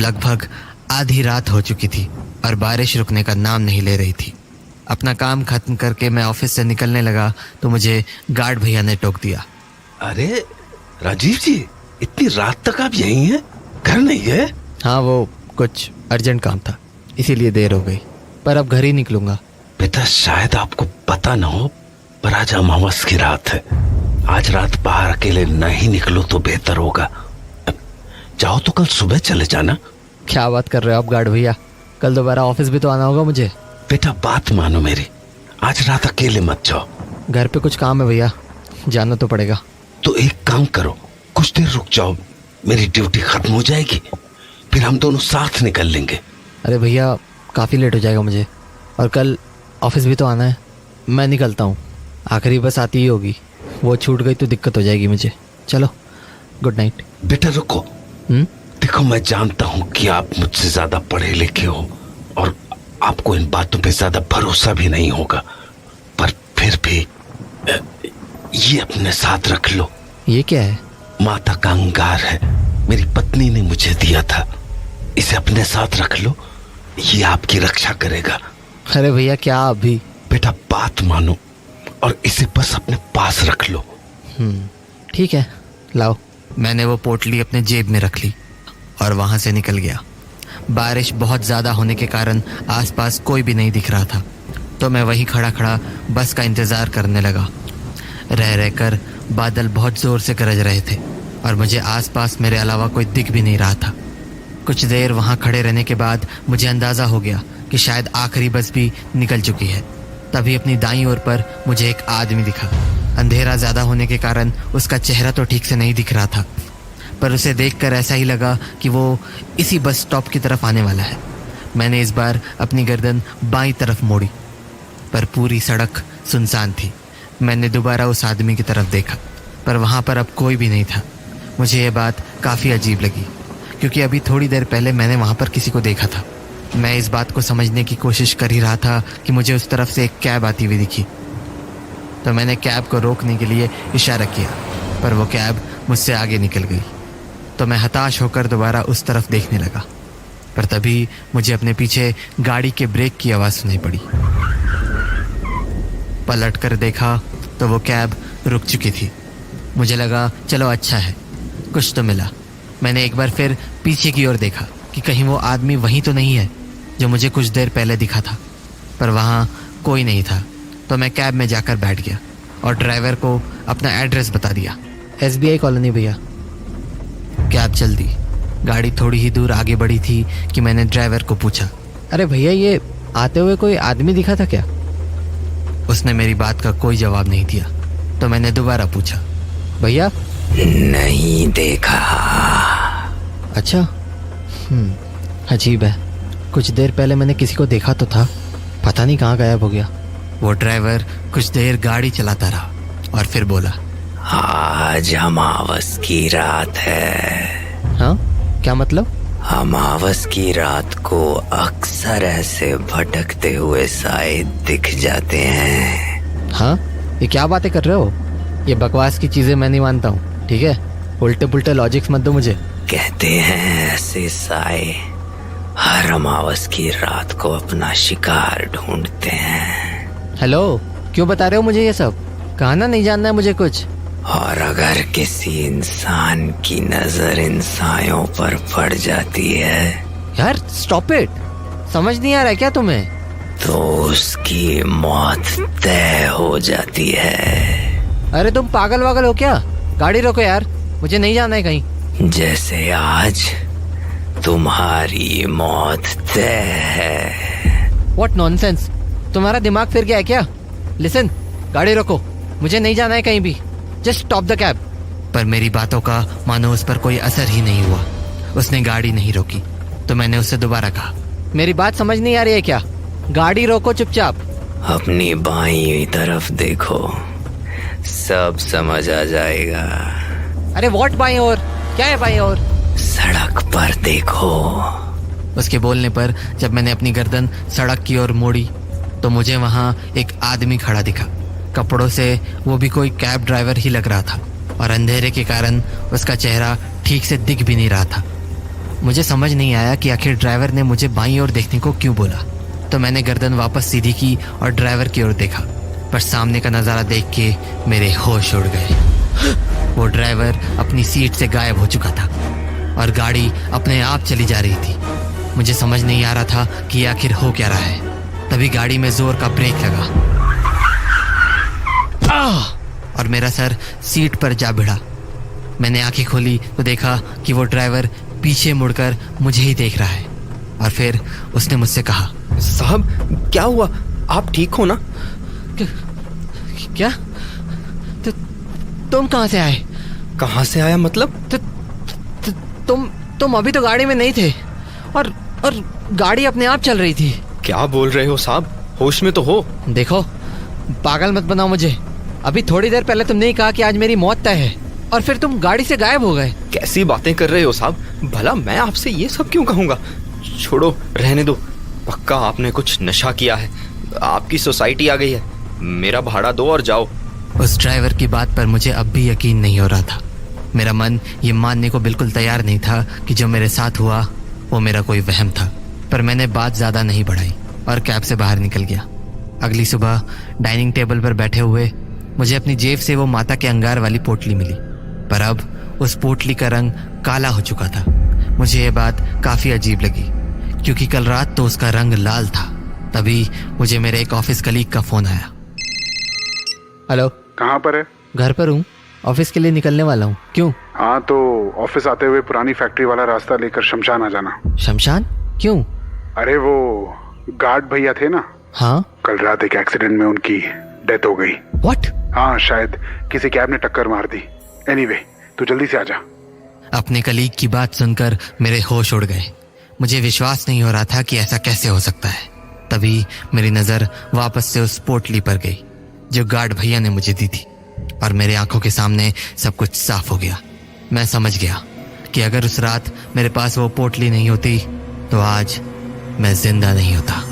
लगभग आधी रात हो चुकी थी और बारिश रुकने का नाम नहीं ले रही थी। अपना काम खत्म करके मैं ऑफिस से निकलने लगा तो मुझे गार्ड भैया ने टोक दिया। अरे राजीव जी, इतनी रात तक आप यहीं हैं? घर नहीं गए? हाँ, वो कुछ अर्जेंट काम था, इसीलिए देर हो गई, पर अब घर ही निकलूंगा। बेटा, शायद आपको पता ना हो, पर आज अमावस की रात है। आज रात बाहर अकेले नहीं निकलो तो बेहतर होगा। जाओ तो कल सुबह चले जाना। क्या बात कर रहे हो आप गार्ड भैया? कल दोबारा ऑफिस भी तो आना होगा मुझे। बेटा, बात मानो मेरी, आज रात अकेले मत जाओ। घर पे कुछ काम है भैया, जाना तो पड़ेगा। तो एक काम करो, कुछ देर रुक जाओ, मेरी ड्यूटी खत्म हो जाएगी, फिर हम दोनों साथ निकल लेंगे। अरे भैया, काफ़ी लेट हो जाएगा मुझे, और कल ऑफिस भी तो आना है। मैं निकलता हूँ, आखिरी बस आती ही होगी, वो छूट गई तो दिक्कत हो जाएगी मुझे। चलो, गुड नाइट। बेटा रुको। देखो, मैं जानता हूँ कि आप मुझसे ज्यादा पढ़े लिखे हो और आपको इन बातों पे ज्यादा भरोसा भी नहीं होगा, पर फिर भी ये अपने साथ रख लो। ये क्या है? माता का अंगार है, मेरी पत्नी ने मुझे दिया था। इसे अपने साथ रख लो, ये आपकी रक्षा करेगा। अरे भैया, क्या अभी? बेटा, बात मानो और इसे बस अपने पास रख लो। ठीक है, लाओ। मैंने वो पोटली अपने जेब में रख ली और वहां से निकल गया। बारिश बहुत ज़्यादा होने के कारण आसपास कोई भी नहीं दिख रहा था, तो मैं वहीं खड़ा खड़ा बस का इंतज़ार करने लगा। रह रहकर बादल बहुत ज़ोर से गरज रहे थे और मुझे आसपास मेरे अलावा कोई दिख भी नहीं रहा था। कुछ देर वहाँ खड़े रहने के बाद मुझे अंदाज़ा हो गया कि शायद आखिरी बस भी निकल चुकी है। तभी अपनी दाईं ओर पर मुझे एक आदमी दिखा। अंधेरा ज़्यादा होने के कारण उसका चेहरा तो ठीक से नहीं दिख रहा था, पर उसे देखकर ऐसा ही लगा कि वो इसी बस स्टॉप की तरफ आने वाला है। मैंने इस बार अपनी गर्दन बाईं तरफ मोड़ी, पर पूरी सड़क सुनसान थी। मैंने दोबारा उस आदमी की तरफ देखा, पर वहाँ पर अब कोई भी नहीं था। मुझे ये बात काफ़ी अजीब लगी, क्योंकि अभी थोड़ी देर पहले मैंने वहाँ पर किसी को देखा था। मैं इस बात को समझने की कोशिश कर ही रहा था कि मुझे उस तरफ से एक कैब आती हुई दिखी, तो मैंने कैब को रोकने के लिए इशारा किया, पर वो कैब मुझसे आगे निकल गई। तो मैं हताश होकर दोबारा उस तरफ देखने लगा, पर तभी मुझे अपने पीछे गाड़ी के ब्रेक की आवाज़ सुनाई पड़ी। पलट कर देखा तो वो कैब रुक चुकी थी। मुझे लगा चलो अच्छा है, कुछ तो मिला। मैंने एक बार फिर पीछे की ओर देखा कि कहीं वो आदमी वहीं तो नहीं है जो मुझे कुछ देर पहले दिखा था, पर वहाँ कोई नहीं था। तो मैं कैब में जाकर बैठ गया और ड्राइवर को अपना एड्रेस बता दिया। SBI कॉलोनी भैया। कैब चल दी। गाड़ी थोड़ी ही दूर आगे बढ़ी थी कि मैंने ड्राइवर को पूछा, अरे भैया, ये आते हुए कोई आदमी दिखा था क्या? उसने मेरी बात का कोई जवाब नहीं दिया। तो मैंने दोबारा पूछा, भैया? नहीं देखा। अच्छा, अजीब है, कुछ देर पहले मैंने किसी को देखा तो था, पता नहीं कहाँ गायब हो गया। वो ड्राइवर कुछ देर गाड़ी चलाता रहा और फिर बोला, आज अमावस की रात है। हाँ, क्या मतलब? अमावस की रात को अक्सर ऐसे भटकते हुए साए दिख जाते हैं। हाँ, ये क्या बातें कर रहे हो? ये बकवास की चीजें मैं नहीं मानता हूँ, ठीक है? उल्टे पुल्टे लॉजिक्स मत दो मुझे। कहते हैं ऐसे साए हर अमावस की रात को अपना शिकार ढूंढते हैं। हेलो, क्यों बता रहे हो मुझे ये सब? कहना नहीं जानना है मुझे कुछ। और अगर किसी इंसान की नजर इन सायों पर पड़ जाती है, यार स्टॉप इट, समझ नहीं आ रहा है क्या तुम्हें? तो उसकी मौत तय हो जाती है। अरे तुम पागल वागल हो क्या? गाड़ी रोको यार, मुझे नहीं जाना है कहीं। जैसे आज तुम्हारी मौत तय है। व्हाट नॉनसेंस, तुम्हारा दिमाग फिर गया है क्या? लिसन, गाड़ी रोको, मुझे नहीं जाना है कहीं भी, जस्ट स्टॉप द कैब। पर मेरी बातों का मानो उस पर कोई असर ही नहीं हुआ। उसने गाड़ी नहीं रोकी। तो मैंने उससे दोबारा कहा, मेरी बात समझ नहीं आ रही है क्या? गाड़ी रोको चुपचाप। अपनी बाईं तरफ देखो, सब समझ आ जाएगा। अरे व्हाट बाईं ओर? क्या है बाईं ओर? सड़क पर देखो। उसके बोलने पर जब मैंने अपनी गर्दन सड़क की ओर मोड़ी तो मुझे वहाँ एक आदमी खड़ा दिखा। कपड़ों से वो भी कोई कैब ड्राइवर ही लग रहा था और अंधेरे के कारण उसका चेहरा ठीक से दिख भी नहीं रहा था। मुझे समझ नहीं आया कि आखिर ड्राइवर ने मुझे बाईं ओर देखने को क्यों बोला। तो मैंने गर्दन वापस सीधी की और ड्राइवर की ओर देखा, पर सामने का नज़ारा देख के मेरे होश उड़ गए। वो ड्राइवर अपनी सीट से गायब हो चुका था और गाड़ी अपने आप चली जा रही थी। मुझे समझ नहीं आ रहा था कि आखिर हो क्या रहा है। तभी गाड़ी में जोर का ब्रेक लगा और मेरा सर सीट पर जा भिड़ा। मैंने आंखें खोली तो देखा कि वो ड्राइवर पीछे मुड़कर मुझे ही देख रहा है और फिर उसने मुझसे कहा, साहब क्या हुआ, आप ठीक हो ना? क्या? तुम कहाँ से आए? कहाँ से आया मतलब? तुम अभी तो गाड़ी में नहीं थे और गाड़ी अपने आप चल रही थी। क्या बोल रहे हो साहब, होश में तो हो? देखो, पागल मत बनाओ मुझे। अभी थोड़ी देर पहले तुमने ही कहा कि आज मेरी मौत तय है और फिर तुम गाड़ी से गायब हो गए। कैसी बातें कर रहे हो साहब, भला मैं आपसे ये सब क्यों कहूँगा? छोड़ो, रहने दो। पक्का आपने कुछ नशा किया है, आपकी सोसाइटी आ गई है। मेरा भाड़ा दो और जाओ। उस ड्राइवर की बात पर मुझे अब भी यकीन नहीं हो रहा था। मेरा मन ये मानने को बिल्कुल तैयार नहीं था कि जो मेरे साथ हुआ वो मेरा कोई वहम था। पर मैंने बात ज़्यादा नहीं बढ़ाई और कैब से बाहर निकल गया। अगली सुबह डाइनिंग टेबल पर बैठे हुए मुझे अपनी जेब से वो माता के अंगार वाली पोटली मिली, पर अब उस पोटली का रंग काला हो चुका था। मुझे ये बात काफ़ी अजीब लगी क्योंकि कल रात तो उसका रंग लाल था। तभी मुझे मेरे एक ऑफिस कलीग का फ़ोन आया। हेलो, कहाँ पर है? घर पर हूँ, ऑफिस के लिए निकलने वाला हूँ। क्यों? हाँ तो ऑफिस आते हुए पुरानी फैक्ट्री वाला रास्ता लेकर शमशान आ जाना। शमशान? क्यों? अरे वो गार्ड भैया थे ना, हाँ। कल रात एक एक्सीडेंट में उनकी डेथ हो गई। व्हाट? हाँ, शायद किसी कैब ने टक्कर मार दी। एनीवे, तू जल्दी से आ जा। अपने कलीग की बात सुनकर मेरे होश उड़ गए। मुझे विश्वास नहीं हो रहा था कि ऐसा कैसे हो सकता है। तभी मेरी नज़र वापस से उस पोटली पर गई जो गार्ड भैया ने मुझे दी थी और मेरे आंखों के सामने सब कुछ साफ हो गया। मैं समझ गया कि अगर उस रात मेरे पास वो पोटली नहीं होती तो आज मैं जिंदा नहीं होता।